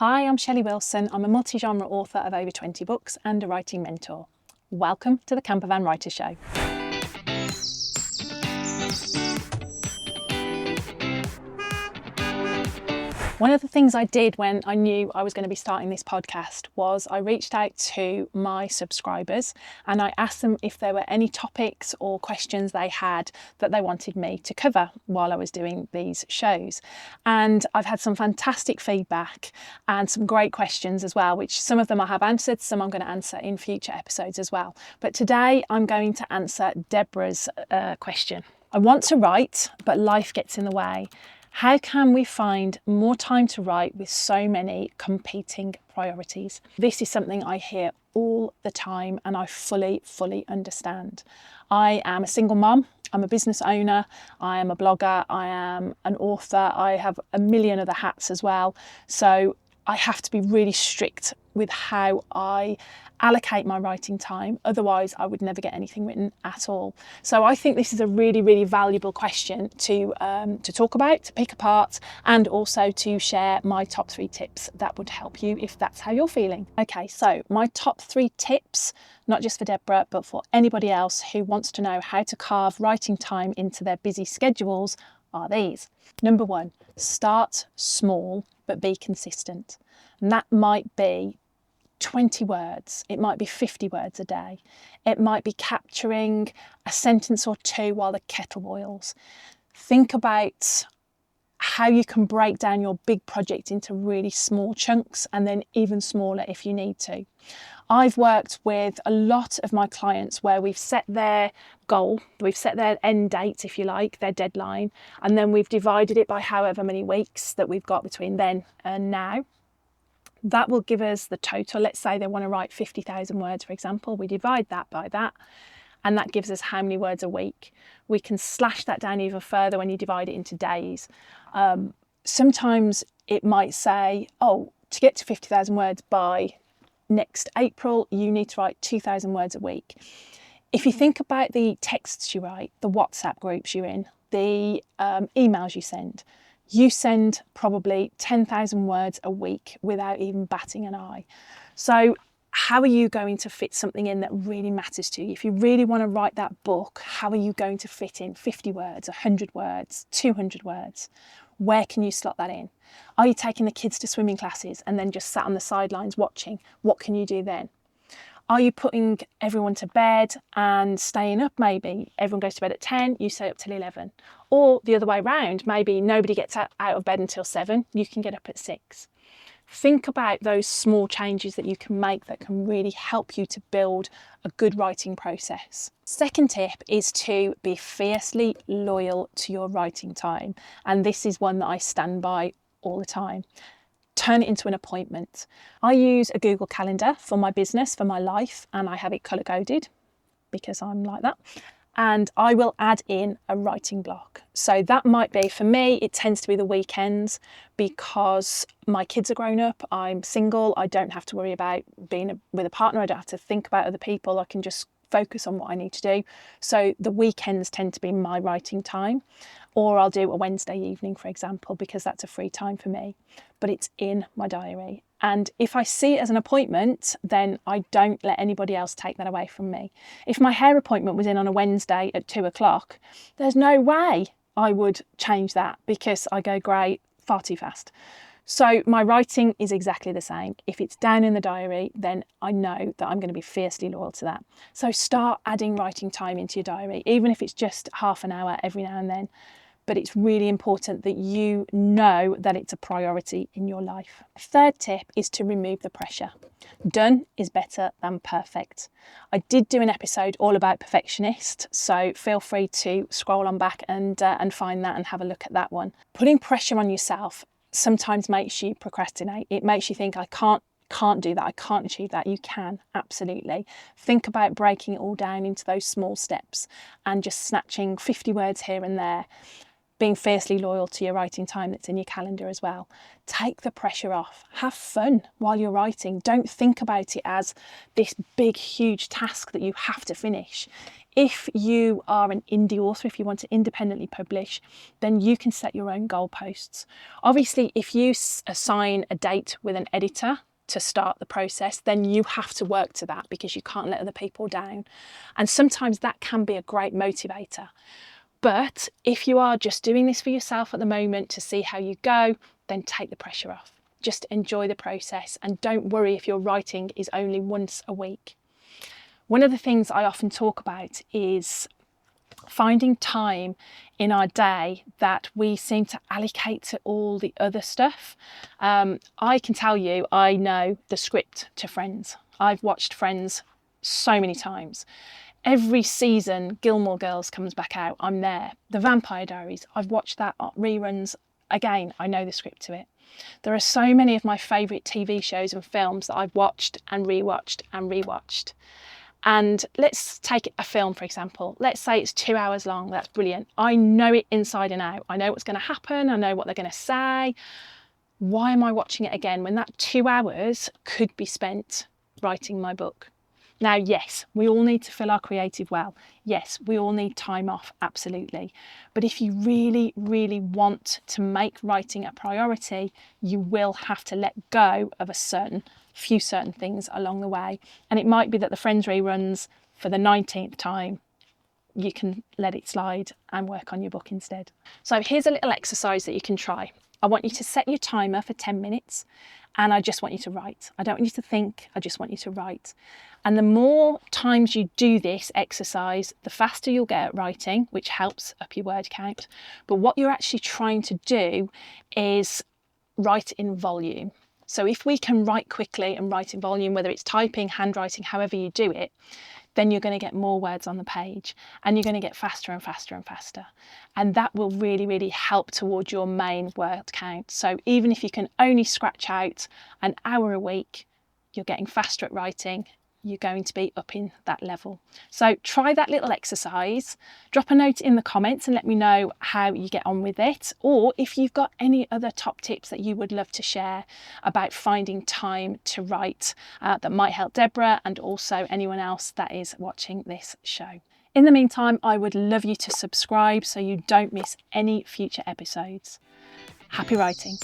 Hi, I'm Shelley Wilson. I'm a multi-genre author of over 20 books and a writing mentor. Welcome to the Campervan Writer Show. One of the things I did when I knew I was going to be starting this podcast was I reached out to my subscribers and I asked them if there were any topics or questions they had that they wanted me to cover while I was doing these shows. And I've had some fantastic feedback and some great questions as well, which some of them I have answered, some I'm going to answer in future episodes as well. But today I'm going to answer Deborah's question. I want to write, but life gets in the way. How can we find more time to write with so many competing priorities? This is something I hear all the time and I fully understand. I am a single mum, I'm a business owner, I am a blogger, I am an author, I have a million other hats as well. So I have to be really strict with how I allocate my writing time, otherwise I would never get anything written at all. So I think this is a really valuable question to talk about, to pick apart, and also to share my top 3 tips that would help you if that's how you're feeling. Okay, so my top 3 tips, not just for Deborah, but for anybody else who wants to know how to carve writing time into their busy schedules, are these. Number 1, start small, but be consistent. And that might be 20 words, it might be 50 words a day, it might be capturing a sentence or 2 while the kettle boils. Think about how you can break down your big project into really small chunks and then even smaller if you need to. I've worked with a lot of my clients where we've set their goal, we've set their end date, if you like, their deadline, and then we've divided it by however many weeks that we've got between then and now. That will give us the total. Let's say they want to write 50,000 words, for example. We divide that by that, and that gives us how many words a week. We can slash that down even further when you divide it into days. Sometimes it might say, oh, to get to 50,000 words by next April, you need to write 2,000 words a week. If you think about the texts you write, the WhatsApp groups you're in, the emails you send probably 10,000 words a week without even batting an eye. So how are you going to fit something in that really matters to you? If you really want to write that book, how are you going to fit in 50 words, 100 words, 200 words? Where can you slot that in? Are you taking the kids to swimming classes and then just sat on the sidelines watching? What can you do then? Are you putting everyone to bed and staying up maybe? Everyone goes to bed at 10, you stay up till 11. Or the other way around, maybe nobody gets out of bed until 7, you can get up at 6. Think about those small changes that you can make that can really help you to build a good writing process. Second tip is to be fiercely loyal to your writing time. And this is one that I stand by all the time. Turn it into an appointment. I use a Google Calendar for my business, for my life, and I have it colour coded because I'm like that. And I will add in a writing block. So that might be, for me, it tends to be the weekends because my kids are grown up, I'm single, I don't have to worry about being with a partner, I don't have to think about other people, I can just focus on what I need to do. So the weekends tend to be my writing time, or I'll do a Wednesday evening, for example, because that's a free time for me, but it's in my diary. And if I see it as an appointment, then I don't let anybody else take that away from me. If my hair appointment was in on a Wednesday at 2:00, there's no way I would change that because I go grey far too fast. So my writing is exactly the same. If it's down in the diary, then I know that I'm going to be fiercely loyal to that. So start adding writing time into your diary, even if it's just half an hour every now and then. But it's really important that you know that it's a priority in your life. Third tip is to remove the pressure. Done is better than perfect. I did do an episode all about perfectionist, so feel free to scroll on back and find that and have a look at that one. Putting pressure on yourself sometimes makes you procrastinate. It makes you think, I can't do that, I can't achieve that. You can, absolutely. Think about breaking it all down into those small steps and just snatching 50 words here and there. being fiercely loyal to your writing time that's in your calendar as well. Take the pressure off. Have fun while you're writing. Don't think about it as this big, huge task that you have to finish. If you are an indie author, if you want to independently publish, then you can set your own goalposts. Obviously, if you assign a date with an editor to start the process, then you have to work to that because you can't let other people down. And sometimes that can be a great motivator. But if you are just doing this for yourself at the moment to see how you go, then take the pressure off. Just enjoy the process and don't worry if your writing is only once a week. One of the things I often talk about is finding time in our day that we seem to allocate to all the other stuff. I can tell you, I know the script to Friends. I've watched Friends so many times. Every season Gilmore Girls comes back out, I'm there. The Vampire Diaries, I've watched that reruns. Again, I know the script to it. There are so many of my favourite TV shows and films that I've watched and rewatched and rewatched. And let's take a film, for example. Let's say it's 2 hours long. That's brilliant. I know it inside and out. I know what's going to happen. I know what they're going to say. Why am I watching it again when that 2 hours could be spent writing my book? Now, yes, we all need to fill our creative well. Yes, we all need time off, absolutely. But if you really, really want to make writing a priority, you will have to let go of few certain things along the way. And it might be that the Friends reruns for the 19th time, you can let it slide and work on your book instead. So here's a little exercise that you can try. I want you to set your timer for 10 minutes and I just want you to write. I don't want you to think, I just want you to write. And the more times you do this exercise, the faster you'll get at writing, which helps up your word count. But what you're actually trying to do is write in volume. So if we can write quickly and write in volume, whether it's typing, handwriting, however you do it, then you're going to get more words on the page and you're going to get faster and faster and faster. And that will really, really help towards your main word count. So even if you can only scratch out an hour a week, you're getting faster at writing, you're going to be up in that level. So try that little exercise, drop a note in the comments and let me know how you get on with it. Or if you've got any other top tips that you would love to share about finding time to write that might help Deborah and also anyone else that is watching this show. In the meantime, I would love you to subscribe so you don't miss any future episodes. Happy writing.